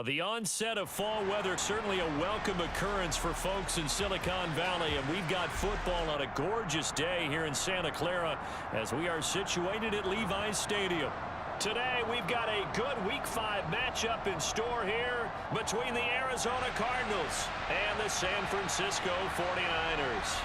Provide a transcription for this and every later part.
The onset of fall weather, certainly a welcome occurrence for folks in Silicon Valley, and we've got football on a gorgeous day here in Santa Clara as we are situated at Levi's Stadium. Today, we've got a good Week 5 matchup in store here between the Arizona Cardinals and the San Francisco 49ers.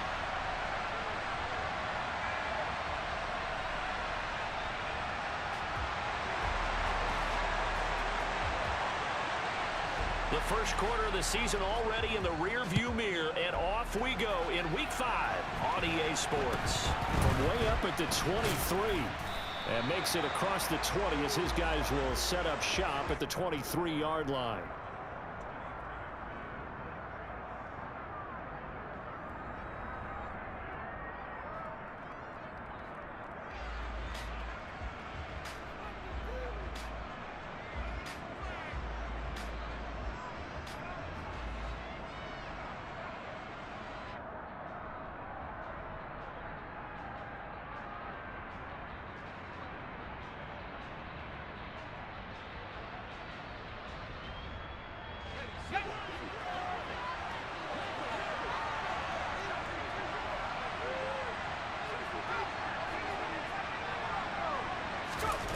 The first quarter of the season already in the rearview mirror, and off we go in Week 5 on EA Sports. From way up at the 23, and makes it across the 20 as his guys will set up shop at the 23-yard line.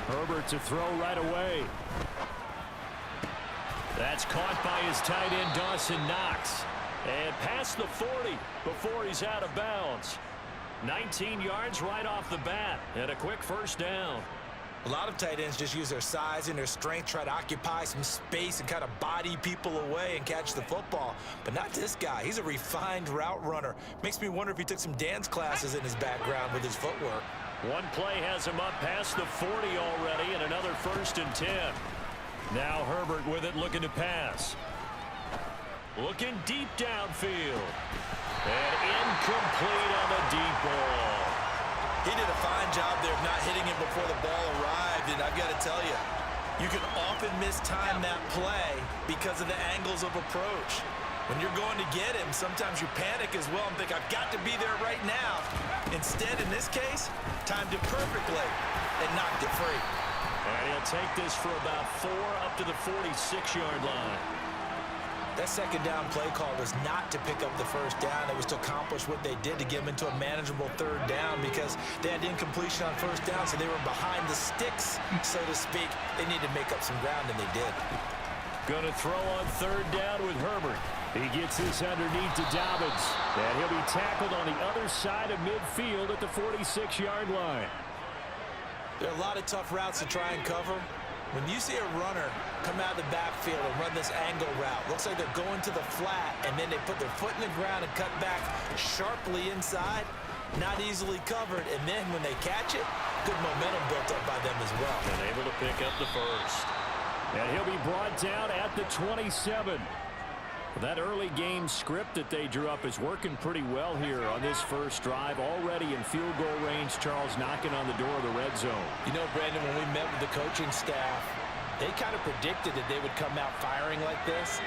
Herbert to throw right away. That's caught by his tight end, Dawson Knox. And past the 40 before he's out of bounds. 19 yards right off the bat, and a quick first down. A lot of tight ends just use their size and their strength, try to occupy some space and kind of body people away and catch the football. But not this guy. He's a refined route runner. Makes me wonder if he took some dance classes in his background with his footwork. One play has him up past the 40 already, and another 1st and 10. Now Herbert with it, looking to pass. Looking deep downfield. And incomplete on the deep ball. He did a fine job there of not hitting it before the ball arrived, and I've got to tell you, you can often mistime that play because of the angles of approach. When you're going to get him, sometimes you panic as well and think, I've got to be there right now. Instead, in this case, timed it perfectly and knocked it free. And he'll take this for about 4 up to the 46-yard line. That second down play call was not to pick up the first down. It was to accomplish what they did to get them into a manageable 3rd down because they had incompletion on 1st down, so they were behind the sticks, so to speak. They needed to make up some ground, and they did. Going to throw on 3rd down with Herbert. He gets this underneath to Dobbins, and he'll be tackled on the other side of midfield at the 46-yard line. There are a lot of tough routes to try and cover. When you see a runner come out of the backfield and run this angle route, looks like they're going to the flat, and then they put their foot in the ground and cut back sharply inside, not easily covered, and then when they catch it, good momentum built up by them as well. And able to pick up the first. And he'll be brought down at the 27. That early game script that they drew up is working pretty well here on this first drive. Already in field goal range, Charles knocking on the door of the red zone. You know, Brandon, when we met with the coaching staff, they kind of predicted that they would come out firing like this.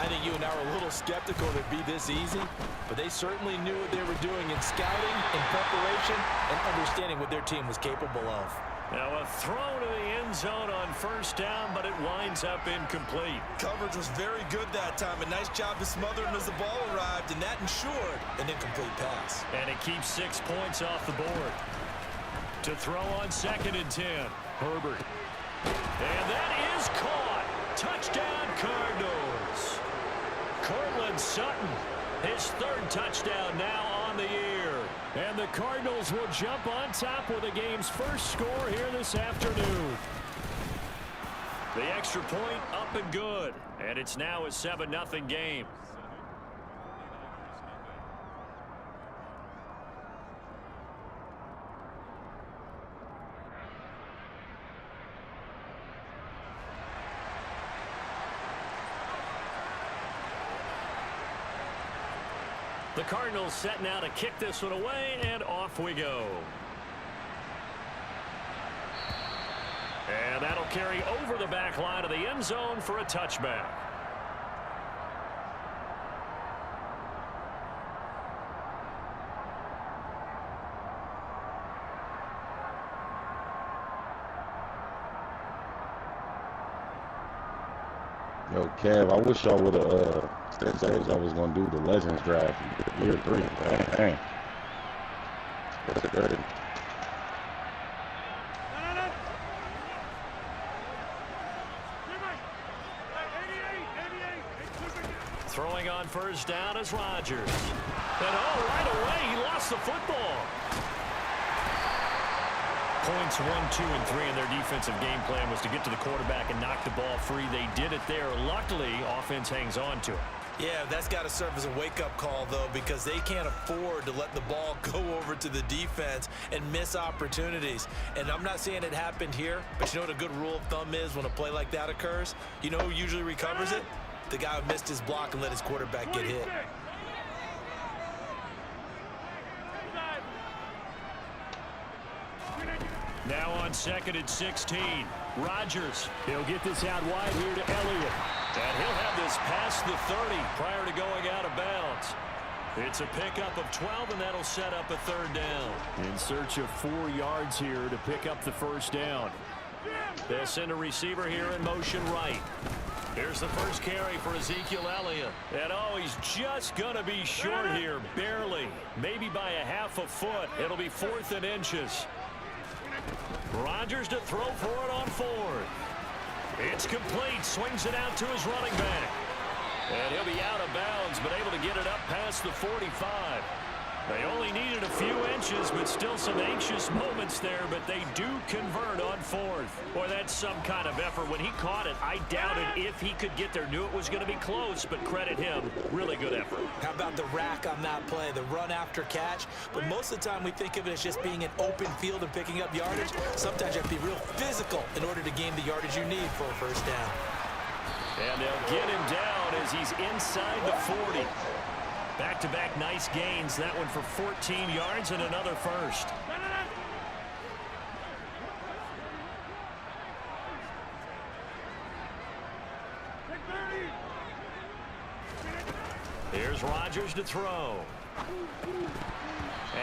I think you and I were a little skeptical that it'd be this easy, but they certainly knew what they were doing in scouting, in preparation, and understanding what their team was capable of. Now a throw to the end zone on 1st down, but it winds up incomplete. Coverage was very good that time. A nice job to smother him as the ball arrived, and that ensured an incomplete pass. And it keeps 6 points off the board. To throw on 2nd and 10. Herbert. And that is caught. Touchdown Cardinals. Cortland Sutton, his 3rd touchdown now on the year. And the Cardinals will jump on top with the game's first score here this afternoon. The extra point up and good. And it's now a 7-0 game. The Cardinals set now to kick this one away, and off we go. And that'll carry over the back line of the end zone for a touchback. Yo, Kev, I wish y'all would have said y'all was gonna do the Legends draft year 3. Dang. That's great. Throwing on first down is Rodgers. And right away, he lost the football. Points 1, 2, and 3 in their defensive game plan was to get to the quarterback and knock the ball free. They did it there. Luckily, offense hangs on to it. Yeah, that's got to serve as a wake-up call, though, because they can't afford to let the ball go over to the defense and miss opportunities. And I'm not saying it happened here, but you know what a good rule of thumb is when a play like that occurs? You know who usually recovers it? The guy who missed his block and let his quarterback get hit. Now on 2nd and 16, Rodgers. He'll get this out wide here to Elliott. And he'll have this past the 30 prior to going out of bounds. It's a pickup of 12, and that'll set up a 3rd down. In search of 4 yards here to pick up the first down. They'll send a receiver here in motion right. Here's the first carry for Ezekiel Elliott. And he's just going to be short here, barely. Maybe by a half a foot. It'll be 4th and inches. Rodgers to throw for it on 4th. It's complete. Swings it out to his running back. And he'll be out of bounds, but able to get it up past the 45. They only needed a few inches, but still some anxious moments there, but they do convert on 4th. Boy, that's some kind of effort. When he caught it, I doubted if he could get there. Knew it was going to be close, but credit him. Really good effort. How about the rack on that play, the run after catch? But most of the time we think of it as just being an open field and picking up yardage. Sometimes you have to be real physical in order to gain the yardage you need for a first down. And they'll get him down as he's inside the 40. Back-to-back nice gains. That one for 14 yards and another first. Here's Rodgers to throw.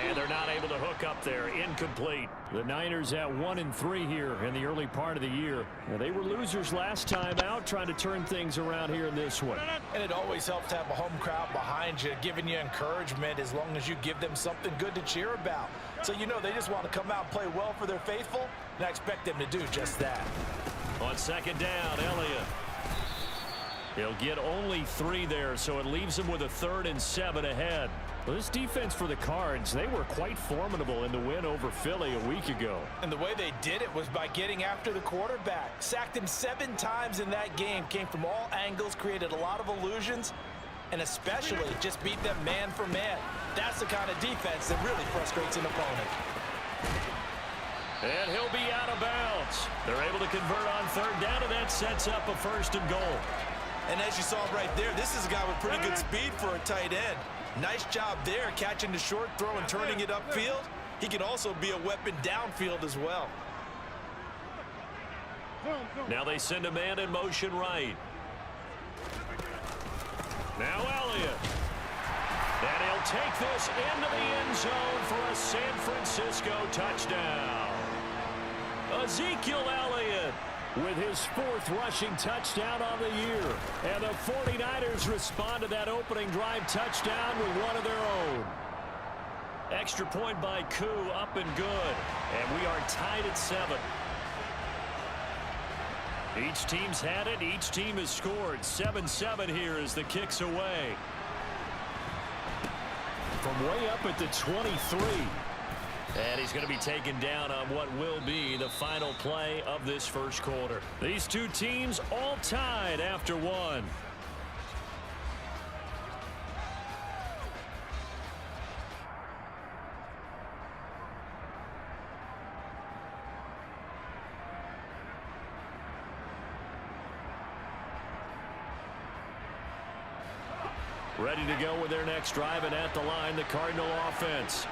And they're not able to hook up there. Incomplete. The Niners at 1-3 here in the early part of the year. Now, they were losers last time out, trying to turn things around here in this one. And it always helps to have a home crowd behind you, giving you encouragement as long as you give them something good to cheer about. So you know they just want to come out and play well for their faithful, and I expect them to do just that. On 2nd down, Elliott. He'll get only 3 there, so it leaves him with a 3rd and 7 ahead. Well, this defense for the Cards, they were quite formidable in the win over Philly a week ago. And the way they did it was by getting after the quarterback. Sacked him 7 times in that game. Came from all angles, created a lot of illusions, and especially just beat them man for man. That's the kind of defense that really frustrates an opponent. And he'll be out of bounds. They're able to convert on 3rd down, and that sets up a 1st and goal. And as you saw right there, this is a guy with pretty good speed for a tight end. Nice job there, catching the short throw and turning it upfield. He can also be a weapon downfield as well. Now they send a man in motion right. Now Elliott. And he'll take this into the end zone for a San Francisco touchdown. Ezekiel Elliott with his 4th rushing touchdown on the year. And the 49ers respond to that opening drive touchdown with one of their own. Extra point by Koo, up and good. And we are tied at 7. Each team's had it. Each team has scored. 7-7 here as the kick's away. From way up at the 23. And he's going to be taken down on what will be the final play of this first quarter. These two teams all tied after 1. Ready to go with their next drive, and at the line, the Cardinal offense.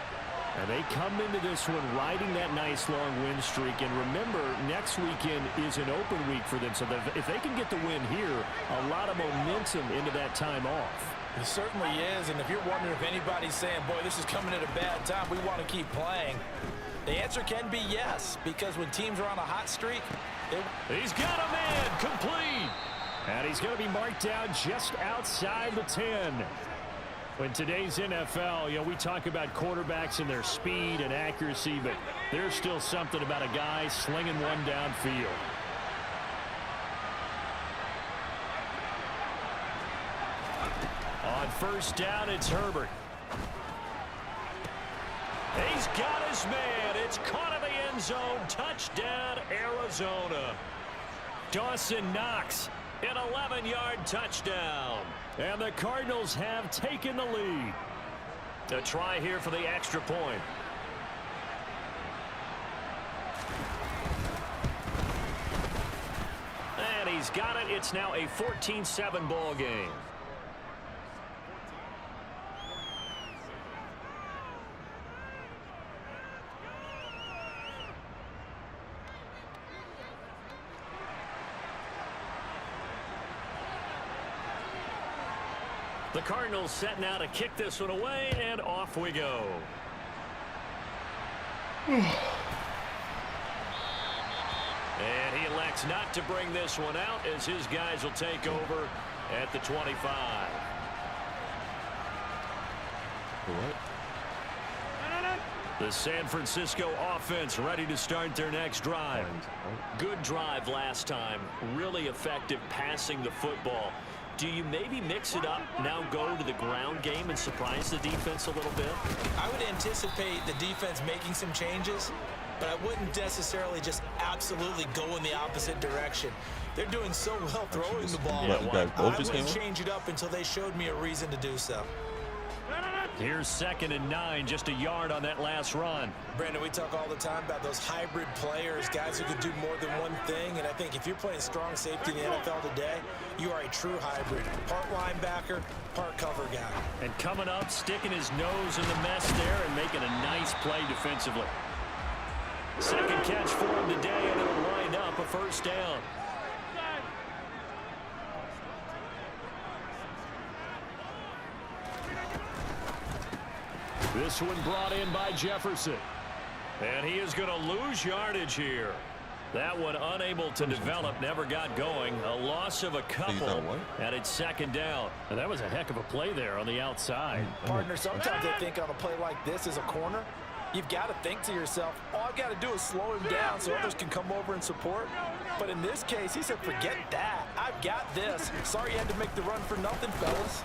And they come into this one riding that nice long win streak. And remember, next weekend is an open week for them. So if they can get the win here, a lot of momentum into that time off. It certainly is. And if you're wondering if anybody's saying, boy, this is coming at a bad time, we want to keep playing, the answer can be yes. Because when teams are on a hot streak, he's got a man complete. And he's going to be marked down just outside the 10. In today's NFL, you know, we talk about quarterbacks and their speed and accuracy, but there's still something about a guy slinging one downfield. On first down, it's Herbert. He's got his man. It's caught in the end zone. Touchdown, Arizona. Dawson Knox, an 11-yard touchdown. And the Cardinals have taken the lead. A try here for the extra point. And he's got it. It's now a 14-7 ball game. The Cardinals set now to kick this one away, and off we go. And he elects not to bring this one out as his guys will take over at the 25. What? The San Francisco offense ready to start their next drive. Good drive last time. Really effective passing the football. Do you maybe mix it up, now go to the ground game and surprise the defense a little bit? I would anticipate the defense making some changes, but I wouldn't necessarily just absolutely go in the opposite direction. They're doing so well throwing the ball. I wouldn't change it up until they showed me a reason to do so. Here's 2nd and 9, just a yard on that last run. Brandon, we talk all the time about those hybrid players, guys who can do more than one thing, and I think if you're playing strong safety in the NFL today, you are a true hybrid. Part linebacker, part cover guy. And coming up, sticking his nose in the mess there and making a nice play defensively. Second catch for him today, and it'll wind up a first down. This one brought in by Jefferson. And he is going to lose yardage here. That one unable to develop, never got going. A loss of a couple, and it's 2nd down. And that was a heck of a play there on the outside. Partner, sometimes I think on a play like this as a corner, you've got to think to yourself, all I've got to do is slow him down so others can come over and support. But in this case, he said, forget that. I've got this. Sorry you had to make the run for nothing, fellas.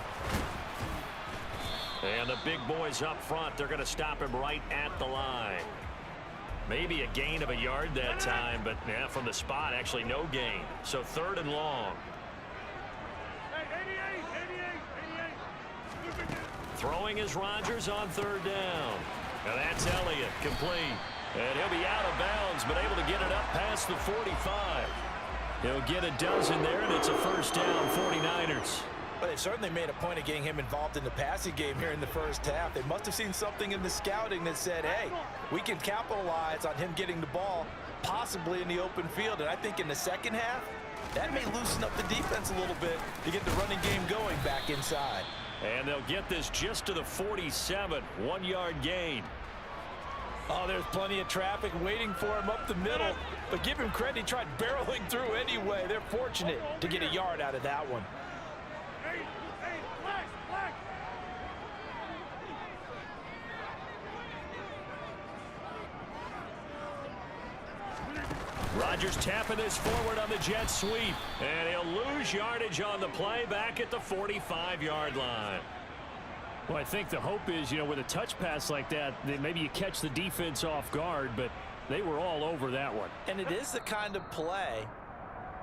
And the big boys up front, they're going to stop him right at the line. Maybe a gain of a yard that time, but yeah, from the spot, actually no gain. So 3rd and long. Throwing is Rodgers on 3rd down. Now that's Elliott, complete. And he'll be out of bounds, but able to get it up past the 45. He'll get a dozen there, and it's a first down, 49ers. But they've certainly made a point of getting him involved in the passing game here in the first half. They must have seen something in the scouting that said, hey, we can capitalize on him getting the ball possibly in the open field. And I think in the second half, that may loosen up the defense a little bit to get the running game going back inside. And they'll get this just to the 47, 1-yard gain. Oh, there's plenty of traffic waiting for him up the middle. But give him credit, he tried barreling through anyway. They're fortunate to get a yard out of that one. Rodgers tapping this forward on the jet sweep. And he'll lose yardage on the play back at the 45-yard line. Well, I think the hope is, you know, with a touch pass like that, maybe you catch the defense off guard, but they were all over that one. And it is the kind of play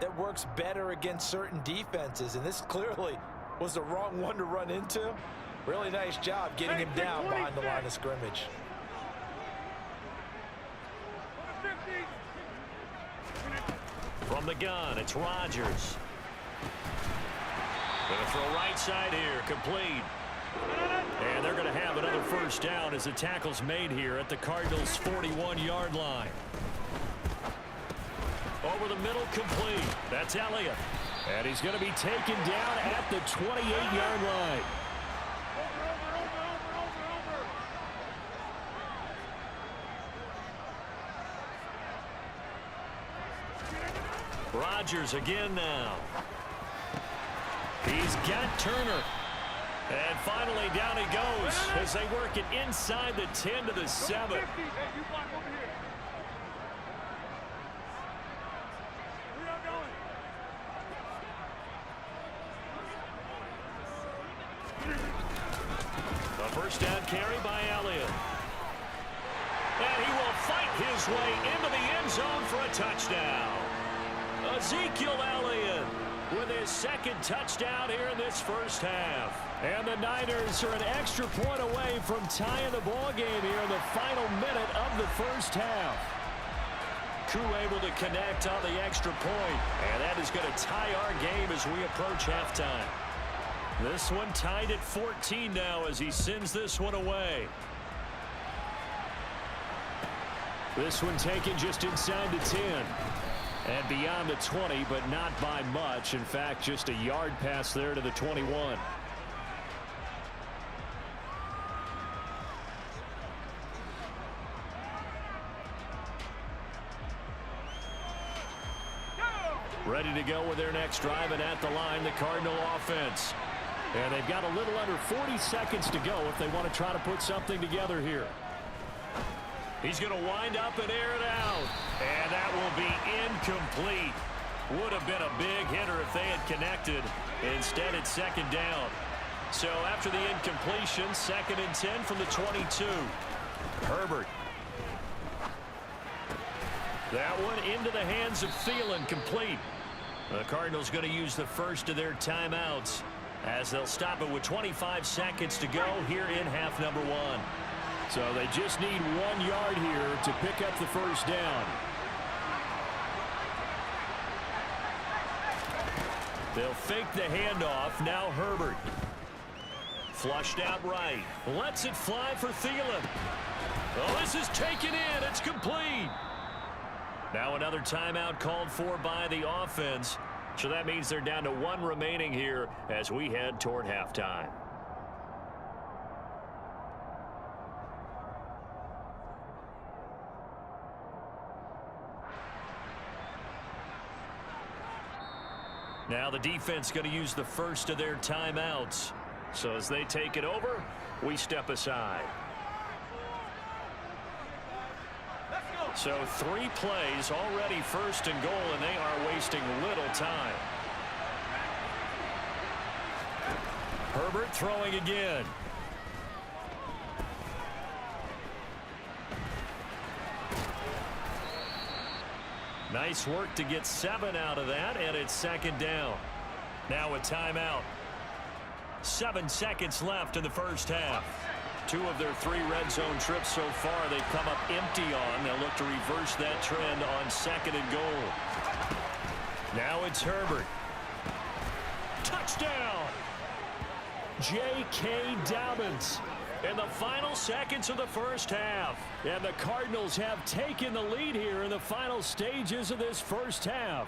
that works better against certain defenses, and this clearly was the wrong one to run into. Really nice job getting him down behind the line of scrimmage. From the gun, it's Rodgers. Going to throw right side here, complete. And they're going to have another first down as the tackle's made here at the Cardinals' 41-yard line. Over the middle, complete. That's Elliott. And he's going to be taken down at the 28-yard line. Rodgers again now. He's got Turner. And finally down he goes as they work it inside the 10 to the 7. A first down carry by Elliott. And he will fight his way into the end zone for a touchdown. Ezekiel Elliott with his second touchdown here in this first half. And the Niners are an extra point away from tying the ball game here in the final minute of the first half. Crew able to connect on the extra point, and that is going to tie our game as we approach halftime. This one tied at 14 now as he sends this one away. This one taken just inside the 10. And beyond the 20, but not by much. In fact, just a yard pass there to the 21. Ready to go with their next drive, and at the line, the Cardinal offense. And they've got a little under 40 seconds to go if they want to try to put something together here. He's going to wind up and air it out. And that will be incomplete. Would have been a big hitter if they had connected. Instead, it's second down. So after the incompletion, 2nd and 10 from the 22. Herbert. That one into the hands of Thielen, complete. The Cardinals going to use the first of their timeouts as they'll stop it with 25 seconds to go here in half number 1. So they just need 1 yard here to pick up the first down. They'll fake the handoff. Now Herbert. Flushed out right. Lets it fly for Thielen. Oh, this is taken in. It's complete. Now another timeout called for by the offense. So that means they're down to 1 remaining here as we head toward halftime. Now the defense going to use the first of their timeouts. So as they take it over, we step aside. So 3 plays already, 1st and goal, and they are wasting little time. Herbert throwing again. Nice work to get 7 out of that, and it's 2nd down. Now a timeout. 7 seconds left in the first half. 2 of their 3 red zone trips so far they've come up empty on. They'll look to reverse that trend on 2nd and goal. Now it's Herbert. Touchdown! J.K. Dobbins in the final seconds of the first half. And the Cardinals have taken the lead here in the final stages of this first half.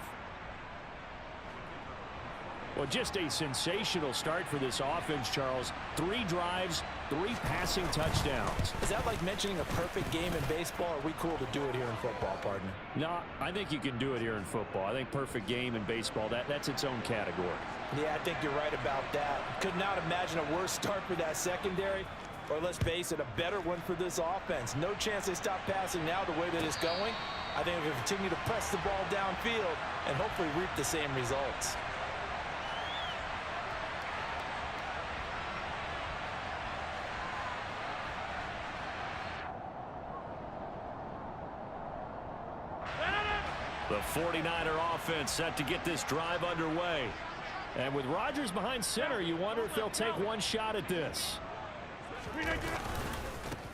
Well, just a sensational start for this offense, Charles. 3 drives, 3 passing touchdowns. Is that like mentioning a perfect game in baseball, or are we cool to do it here in football, partner? No, I think you can do it here in football. I think perfect game in baseball, that's its own category. Yeah, I think you're right about that. Could not imagine a worse start for that secondary, or let's face it, a better one for this offense. No chance they stop passing now the way that it's going. I think we'll continue to press the ball downfield and hopefully reap the same results. The 49er offense set to get this drive underway. And with Rodgers behind center, you wonder if they'll take one shot at this.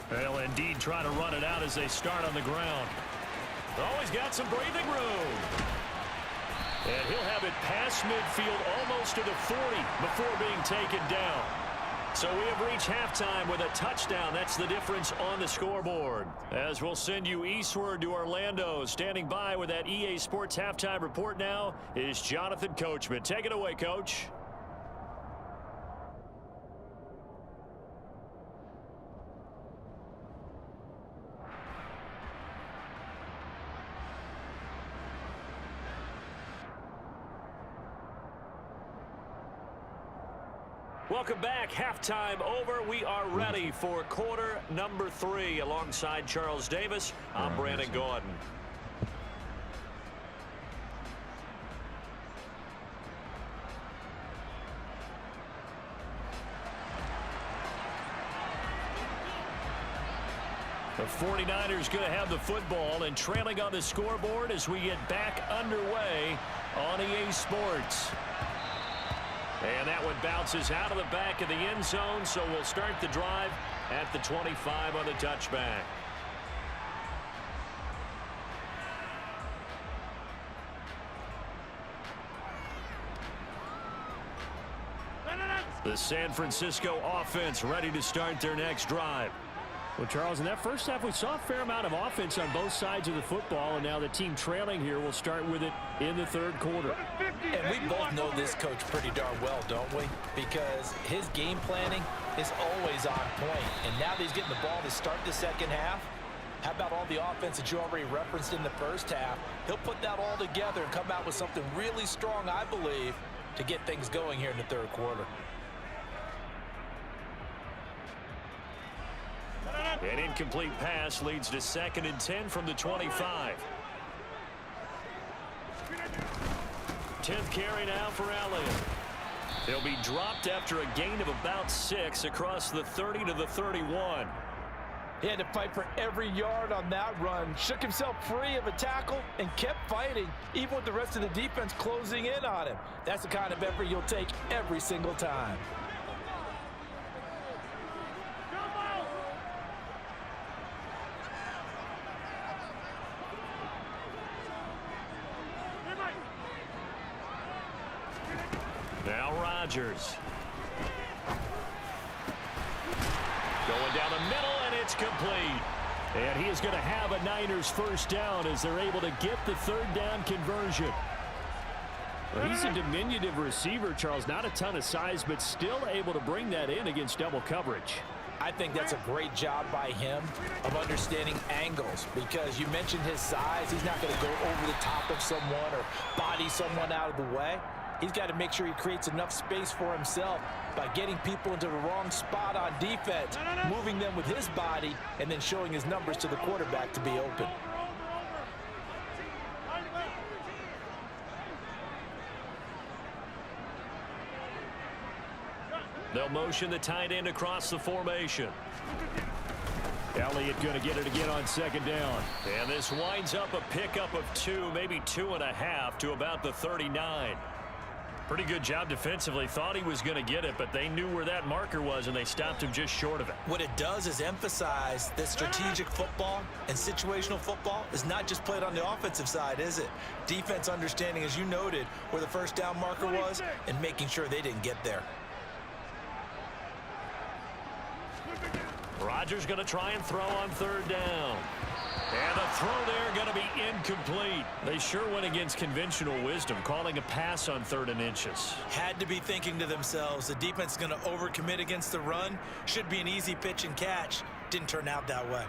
They'll indeed try to run it out as they start on the ground. Always got some breathing room. And he'll have it past midfield almost to the 40 before being taken down. So we have reached halftime with a touchdown. That's the difference on the scoreboard. As we'll send you eastward to Orlando. Standing by with that EA Sports halftime report now is Jonathan Coachman. Take it away, Coach. Welcome back. Halftime over. We are ready for quarter number 3. Alongside Charles Davis, I'm Brandon Gaudin. The 49ers going to have the football and trailing on the scoreboard as we get back underway on EA Sports. And that one bounces out of the back of the end zone, so we'll start the drive at the 25 on the touchback. The San Francisco offense ready to start their next drive. Well, Charles, in that first half, we saw a fair amount of offense on both sides of the football, and now the team trailing here will start with it in the third quarter. And we both know this coach pretty darn well, don't we? Because his game planning is always on point. And now that he's getting the ball to start the second half, how about all the offense that you already referenced in the first half? He'll put that all together and come out with something really strong, I believe, to get things going here in the third quarter. An incomplete pass leads to 2nd and 10 from the 25. 10th carry now for Elliott. He'll be dropped after a gain of about 6 across the 30 to the 31. He had to fight for every yard on that run. Shook himself free of a tackle and kept fighting, even with the rest of the defense closing in on him. That's the kind of effort you'll take every single time. Now Rodgers. Going down the middle, and it's complete. And he is going to have a Niners first down as they're able to get the third down conversion. Well, he's a diminutive receiver, Charles. Not a ton of size, but still able to bring that in against double coverage. I think that's a great job by him of understanding angles, because you mentioned his size. He's not going to go over the top of someone or body someone out of the way. He's got to make sure he creates enough space for himself by getting people into the wrong spot on defense, moving them with his body, and then showing his numbers to the quarterback to be open. They'll motion the tight end across the formation. Elliott going to get it again on 2nd down. And this winds up a pickup of 2, maybe 2.5 to about the 39. Pretty good job defensively. Thought he was going to get it, but they knew where that marker was, and they stopped him just short of it. What it does is emphasize that strategic football and situational football is not just played on the offensive side, is it? Defense understanding, as you noted, where the first down marker was and making sure they didn't get there. Rodgers going to try and throw on 3rd down. And the throw there going to be incomplete. They sure went against conventional wisdom, calling a pass on 3rd and inches. Had to be thinking to themselves, the defense is going to overcommit against the run. Should be an easy pitch and catch. Didn't turn out that way.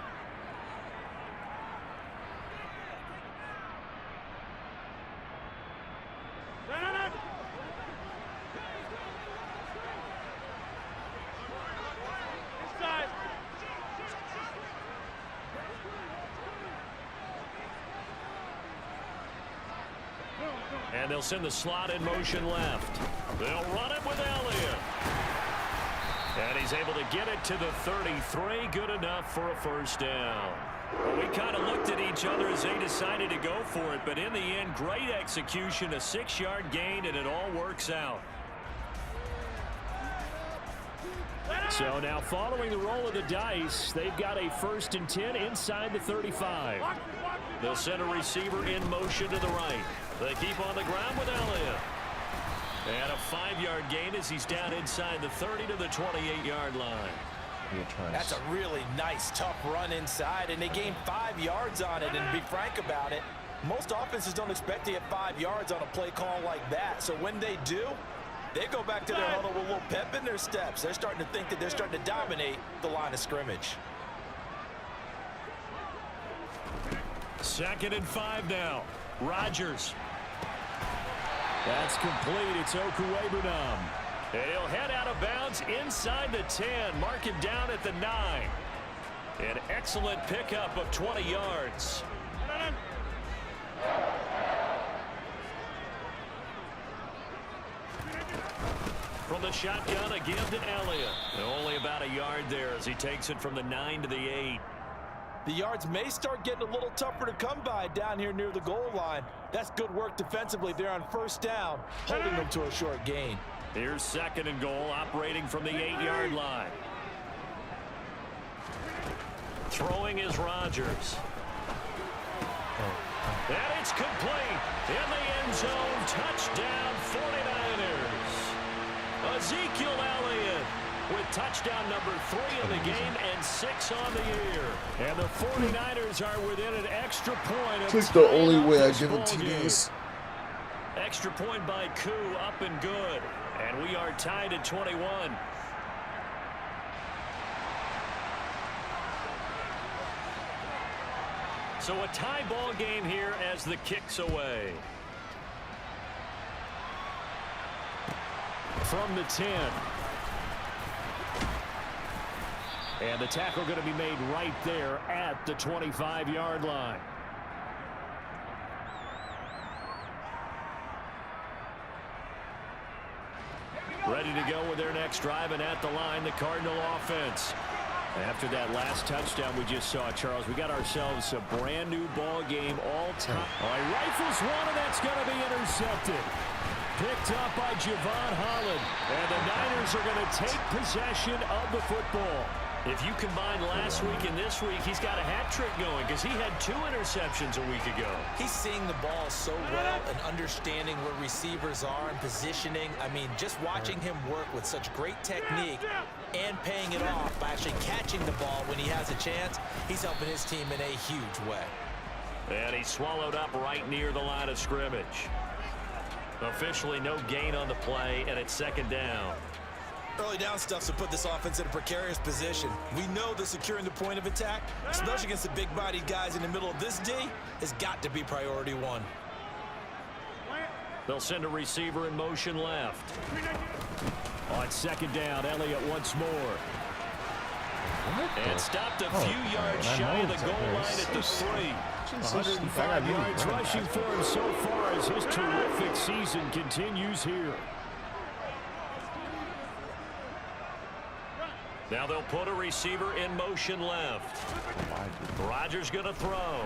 And they'll send the slot in motion left. They'll run it with Elliott. And he's able to get it to the 33. Good enough for a first down. Well, we kind of looked at each other as they decided to go for it. But in the end, great execution, a 6-yard gain, and it all works out. So now following the roll of the dice, they've got a 1st and 10 inside the 35. They'll send a receiver in motion to the right. They keep on the ground with Elliott. And a 5-yard gain as he's down inside the 30 to the 28-yard line. That's a really nice, tough run inside, and they gained 5 yards on it. And to be frank about it, most offenses don't expect to get 5 yards on a play call like that. So when they do, they go back to their huddle with a little pep in their steps. They're starting to think that they're starting to dominate the line of scrimmage. 2nd and 5 now. Rodgers. That's complete. It's Okuwebunam. And he'll head out of bounds yards inside the 10. Mark it down at the 9. An excellent pickup of 20 yards. From the shotgun, a give to Elliott. Only about a yard there as he takes it from the 9 to the 8. The yards may start getting a little tougher to come by down here near the goal line. That's good work defensively there on first down, holding them to a short gain. Here's 2nd and goal, operating from the 8-yard line. Throwing is Rodgers. And it's complete. In the end zone, touchdown 49ers. Ezekiel Elliott with touchdown number 3 in the game and 6 on the year. And the 49ers are within an extra point. It's the only way I give them TDs. Extra point by Koo, up and good. And we are tied at 21. So a tie ball game here as the kick's away. From the 10. And the tackle going to be made right there at the 25-yard line. Ready to go with their next drive, and at the line, the Cardinal offense. After that last touchdown we just saw, Charles, we got ourselves a brand new ball game all time. All right, rifles one, and that's going to be intercepted. Picked up by Javon Holland. And the Niners are going to take possession of the football. If you combine last week and this week, he's got a hat trick going because he had 2 interceptions a week ago. He's seeing the ball so well and understanding where receivers are and positioning. I mean, just watching him work with such great technique and paying it off by actually catching the ball when he has a chance, he's helping his team in a huge way. And he's swallowed up right near the line of scrimmage. Officially no gain on the play, and it's 2nd down. Early down stuff to put this offense in a precarious position. We know that securing the point of attack, especially against the big-bodied guys in the middle of this D, has got to be priority 1. They'll send a receiver in motion left. On 2nd down, Elliott once more. And stopped a few yards shy of the goal line at the 3. 105 yards rushing for him so far as his terrific season continues here. Now they'll put a receiver in motion left. Rodgers going to throw.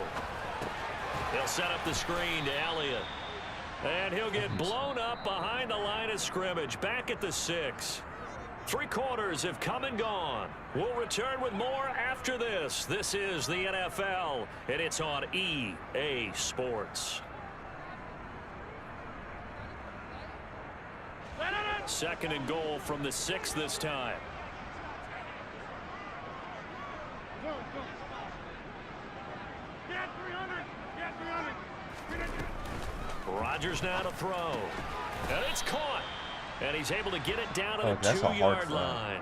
They'll set up the screen to Elliott. And he'll get blown up behind the line of scrimmage. Back at the 6. 3 quarters have come and gone. We'll return with more after this. This is the NFL, and it's on EA Sports. 2nd and goal from the 6 this time. Rodgers now to throw. And it's caught. And he's able to get it down to the 2-yard line.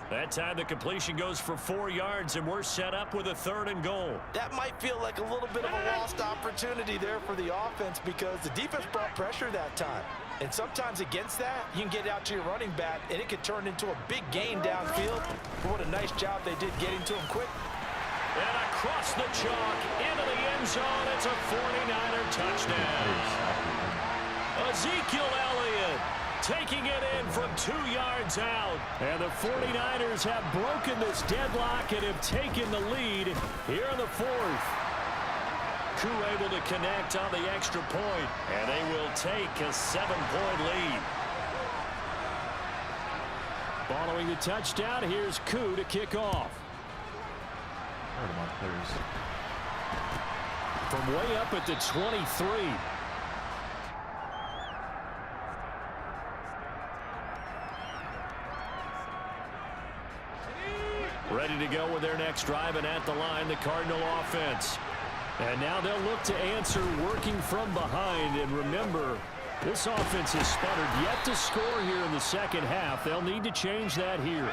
That time the completion goes for 4 yards, and we're set up with a 3rd and goal. That might feel like a little bit of a lost opportunity there for the offense because the defense brought pressure that time. And sometimes against that, you can get out to your running back, and it could turn into a big gain downfield. But what a nice job they did getting to him quick. And across the chalk, into the end zone, it's a 49er touchdown. Ezekiel Elliott taking it in from 2 yards out. And the 49ers have broken this deadlock and have taken the lead here in the 4th. Koo able to connect on the extra point, and they will take a 7-point lead. Following the touchdown, here's Koo to kick off. From way up at the 23. Ready to go with their next drive, and at the line, the Cardinal offense. And now they'll look to answer working from behind. And remember, this offense has sputtered yet to score here in the 2nd half. They'll need to change that here.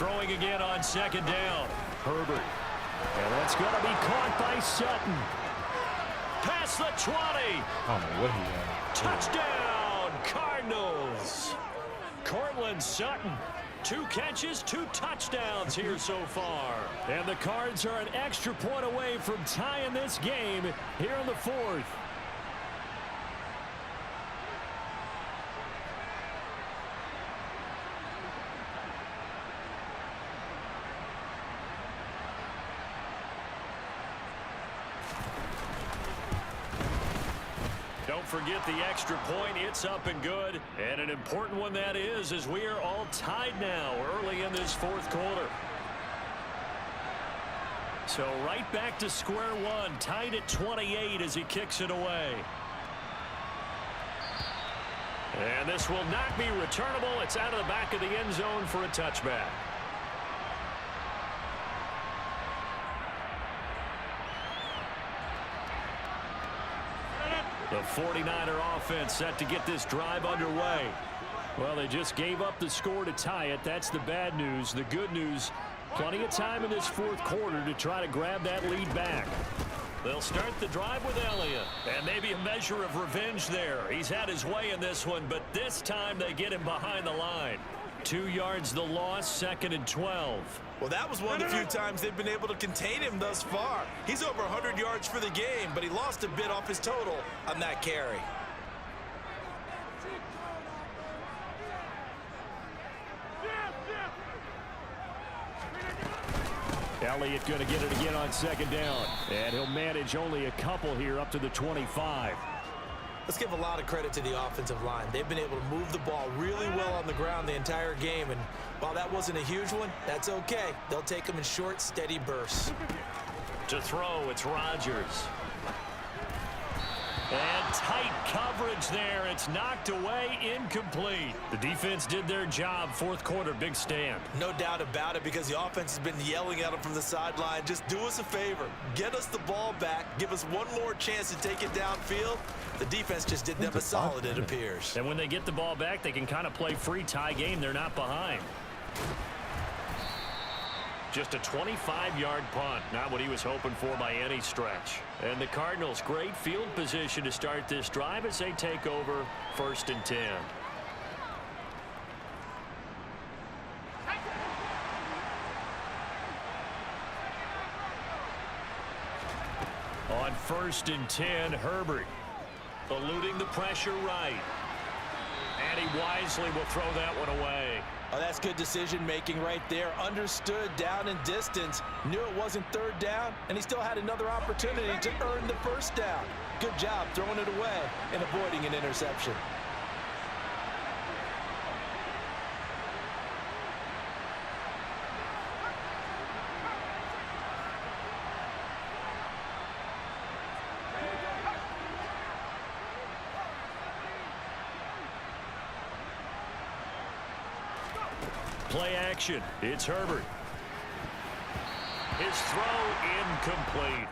Throwing again on second down. Herbert. And that's going to be caught by Sutton. Past the 20. I don't know what he had. Touchdown, Cardinals. Cortland Sutton. 2 catches, 2 touchdowns here so far. And the Cards are an extra point away from tying this game here in the 4th. Don't forget the extra point. It's up and good. And an important one that is, as we are all tied now early in this 4th quarter. So right back to square one, tied at 28 as he kicks it away. And this will not be returnable. It's out of the back of the end zone for a touchback. The 49er offense set to get this drive underway. Well, they just gave up the score to tie it. That's the bad news. The good news, plenty of time in this 4th quarter to try to grab that lead back. They'll start the drive with Elliott. And maybe a measure of revenge there. He's had his way in this one, but this time they get him behind the line. 2 yards the loss, 2nd and 12. Well, that was one of the few times they've been able to contain him thus far. He's over 100 yards for the game, but he lost a bit off his total on that carry. Elliott going to get it again on 2nd down. And he'll manage only a couple here up to the 25. Let's give a lot of credit to the offensive line. They've been able to move the ball really well on the ground the entire game. And while that wasn't a huge one, that's okay. They'll take them in short, steady bursts. To throw, it's Rodgers. And tight coverage there. It's knocked away, incomplete. The defense did their job. 4th quarter, big stand. No doubt about it, because the offense has been yelling at them from the sideline. Just do us a favor. Get us the ball back. Give us one more chance to take it downfield. The defense just did them a solid, it appears. And when they get the ball back, they can kind of play free tie game. They're not behind. Just a 25-yard punt. Not what he was hoping for by any stretch. And the Cardinals, great field position to start this drive as they take over 1st and 10. On 1st and 10, Herbert eluding the pressure right. And he wisely will throw that one away. Oh, that's good decision-making right there. Understood down and distance. Knew it wasn't 3rd down, and he still had another opportunity to earn the 1st down. Good job throwing it away and avoiding an interception. Play action. It's Herbert. His throw incomplete.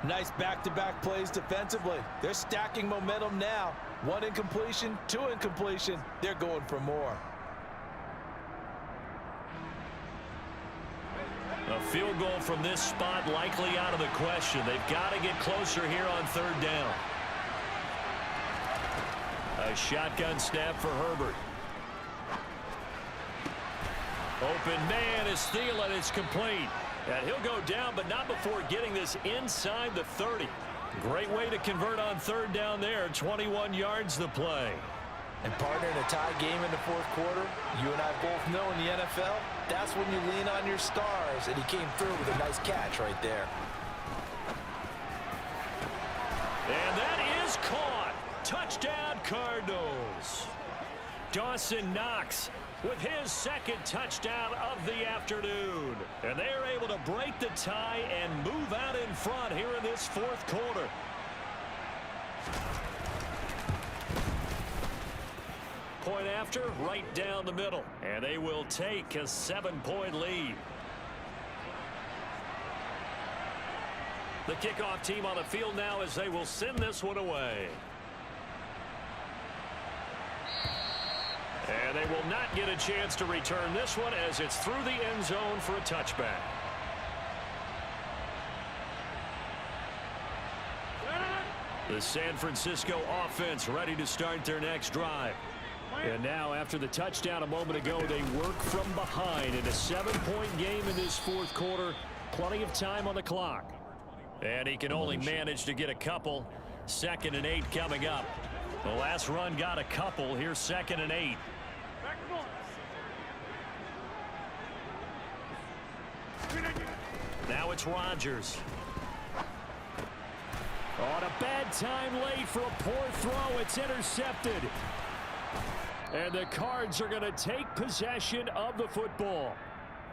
Nice back-to-back plays defensively. They're stacking momentum now. 1 incompletion, 2 incompletion. They're going for more. A field goal from this spot likely out of the question. They've got to get closer here on 3rd down. A shotgun snap for Herbert. Open man is Thielen. It's complete. And he'll go down, but not before getting this inside the 30. Great way to convert on 3rd down there. 21 yards the play. And partner, in a tie game in the 4th quarter, you and I both know in the NFL, that's when you lean on your stars. And he came through with a nice catch right there. And that is caught. Touchdown, Cardinals. Dawson Knox with his 2nd touchdown of the afternoon. And they're able to break the tie and move out in front here in this 4th quarter. Point after, right down the middle. And they will take a 7-point lead. The kickoff team on the field now as they will send this one away. And they will not get a chance to return this one as it's through the end zone for a touchback. The San Francisco offense ready to start their next drive. And now, after the touchdown a moment ago, they work from behind in a 7-point game in this fourth quarter. Plenty of time on the clock. And he can only manage to get a couple. 2nd and 8 coming up. The last run got a couple. Here's 2nd and 8. Now it's Rodgers. On a bad time late for a poor throw. It's intercepted. And the Cards are going to take possession of the football.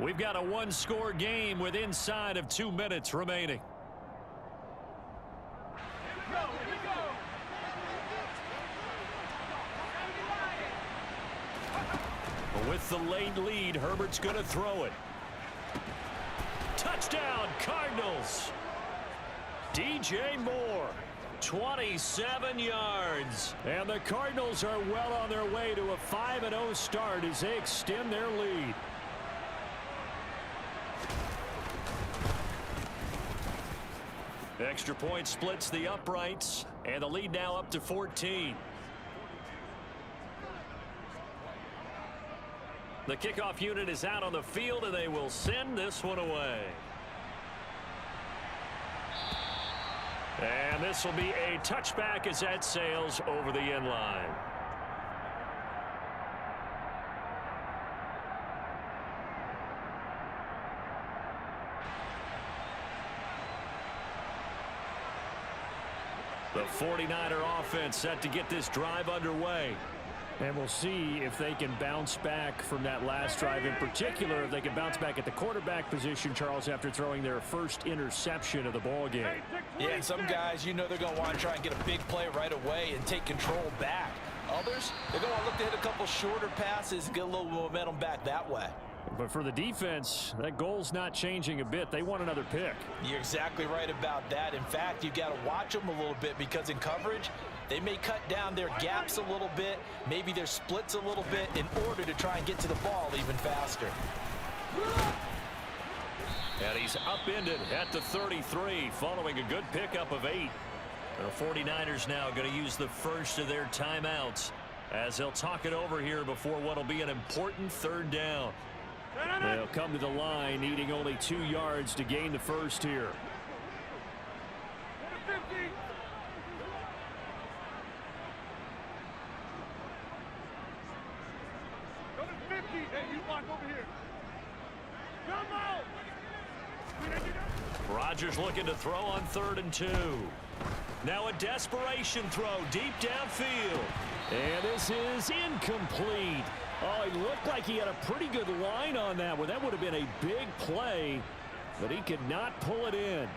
We've got a one-score game with inside of 2 minutes remaining. With the late lead, Herbert's going to throw it. Touchdown, Cardinals. DJ Moore, 27 yards. And the Cardinals are well on their way to a 5-0 start as they extend their lead. Extra point splits the uprights, and the lead now up to 14. The kickoff unit is out on the field, and they will send this one away. And this will be a touchback as that sails over the end line. The 49er offense set to get this drive underway. And we'll see if they can bounce back from that last drive in particular, if they can bounce back at the quarterback position, Charles, after throwing their first interception of the ball game. Yeah, and some guys, you know they're going to want to try and get a big play right away and take control back. Others, they're going to want to look to hit a couple shorter passes and get a little momentum back that way. But for the defense, that goal's not changing a bit. They want another pick. You're exactly right about that. In fact, you've got to watch them a little bit because in coverage, they may cut down their gaps a little bit, maybe their splits a little bit in order to try and get to the ball even faster. And he's upended at the 33 following a good pickup of 8. The 49ers now going to use the first of their timeouts as they'll talk it over here before what will be an important 3rd down. They'll come to the line needing only 2 yards to gain the first here. Rodgers looking to throw on 3rd and 2. Now a desperation throw deep downfield. And this is incomplete. Oh, he looked like he had a pretty good line on that one. That would have been a big play, but he could not pull it in.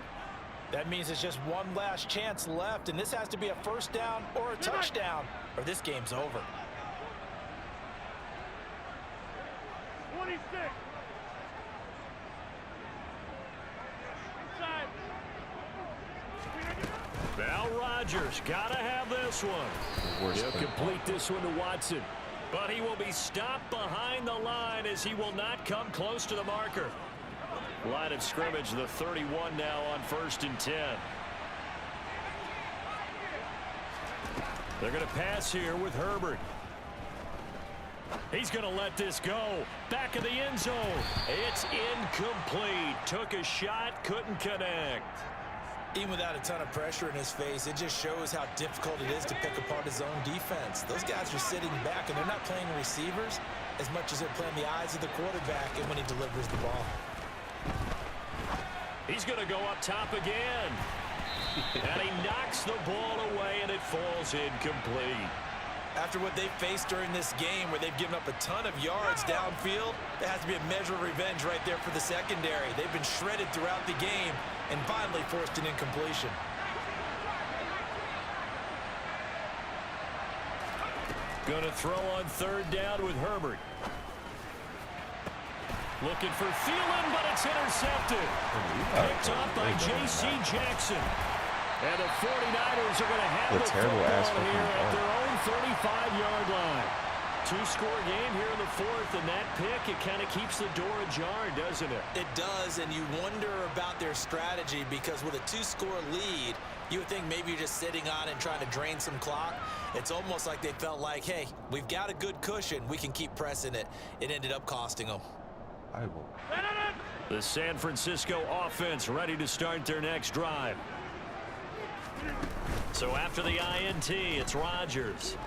That means it's just one last chance left, and this has to be a 1st down or a touchdown, or this game's over. 26. Now Rodgers got to have this one. He'll complete this one to Watson. But he will be stopped behind the line as he will not come close to the marker. Line of scrimmage, the 31 now on 1st and 10. They're going to pass here with Herbert. He's going to let this go. Back of the end zone. It's incomplete. Took a shot, couldn't connect. Even without a ton of pressure in his face, it just shows how difficult it is to pick apart his own defense. Those guys are sitting back, and they're not playing receivers as much as they're playing the eyes of the quarterback and when he delivers the ball. He's going to go up top again. And he knocks the ball away, and it falls incomplete. After what they've faced during this game where they've given up a ton of yards downfield, there has to be a measure of revenge right there for the secondary. They've been shredded throughout the game and finally forced an incompletion. Going to throw on 3rd down with Herbert. Looking for Thielen, but it's intercepted. Picked off by J.C. Jackson. And the 49ers are going to have the football here at their own 35-yard line. Two-score game here in the fourth, and that pick, it kind of keeps the door ajar, doesn't it? It does, and you wonder about their strategy because with a 2-score lead, you would think maybe you're just sitting on it and trying to drain some clock. It's almost like they felt like, hey, we've got a good cushion. We can keep pressing it. It ended up costing them. The San Francisco offense ready to start their next drive. So after the INT, it's Rodgers.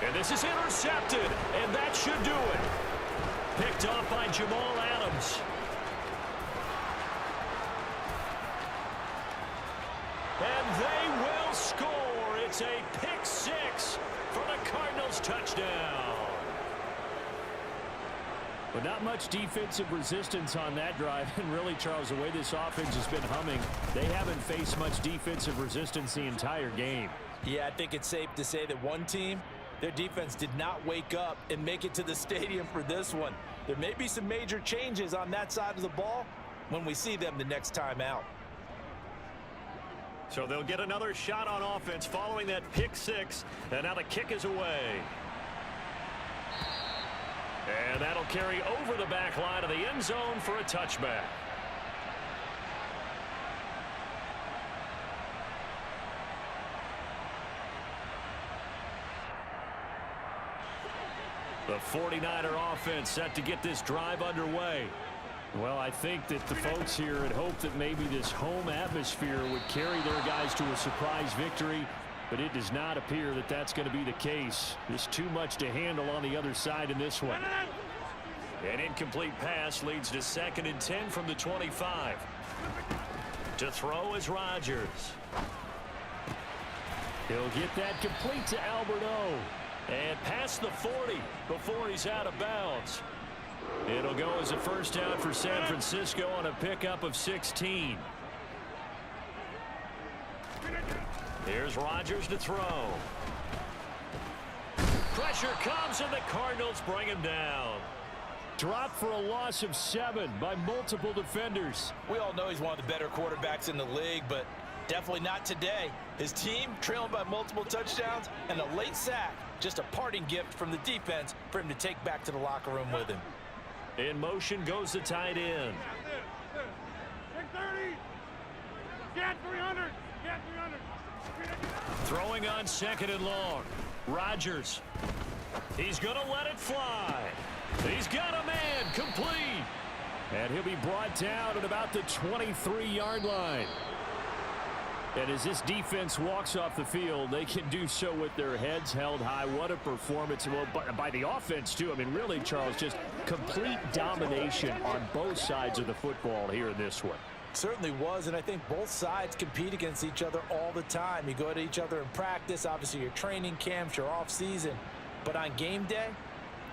And this is intercepted, and that should do it. Picked off by Jamal Adams. And they will score. It's a pick six for the Cardinals touchdown. But not much defensive resistance on that drive. And really, Charles, the way this offense has been humming, they haven't faced much defensive resistance the entire game. Yeah, I think it's safe to say that one team, their defense did not wake up and make it to the stadium for this one. There may be some major changes on that side of the ball when we see them the next time out. So they'll get another shot on offense following that pick six. And now the kick is away. And that'll carry over the back line of the end zone for a touchback. The 49er offense set to get this drive underway. Well, I think that the folks here had hoped that maybe this home atmosphere would carry their guys to a surprise victory, but it does not appear that that's going to be the case. There's too much to handle on the other side in this one. An incomplete pass leads to 2nd and 10 from the 25. To throw is Rodgers. He'll get that complete to Albert O. And past the 40 before he's out of bounds. It'll go as a first down for San Francisco on a pickup of 16. Here's Rodgers to throw. Pressure comes and the Cardinals bring him down. Dropped for a loss of 7 by multiple defenders. We all know he's one of the better quarterbacks in the league, but definitely not today. His team trailing by multiple touchdowns and a late sack. Just a parting gift from the defense for him to take back to the locker room with him. In motion goes the tight end. Take 30. Get 300. Get 300. Throwing on 2nd and long. Rodgers. He's going to let it fly. He's got a man complete. And he'll be brought down at about the 23-yard line. And as this defense walks off the field, they can do so with their heads held high. What a performance. Well, by the offense, too. I mean, really, Charles, just complete domination on both sides of the football here in this one. Certainly was, and I think both sides compete against each other all the time. You go to each other in practice, obviously your training camps, your off-season. But on game day,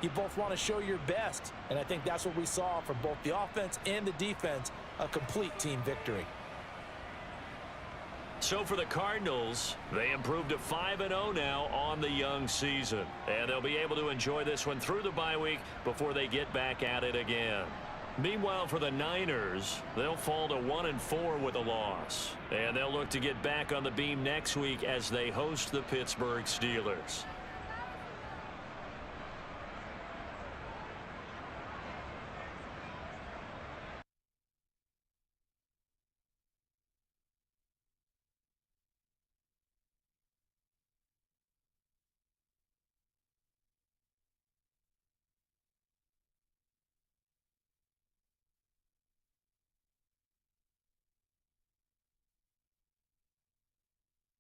you both want to show your best. And I think that's what we saw from both the offense and the defense, a complete team victory. So for the Cardinals, they improved to 5-0 now on the young season. And they'll be able to enjoy this one through the bye week before they get back at it again. Meanwhile, for the Niners, they'll fall to 1-4 with a loss. And they'll look to get back on the beam next week as they host the Pittsburgh Steelers.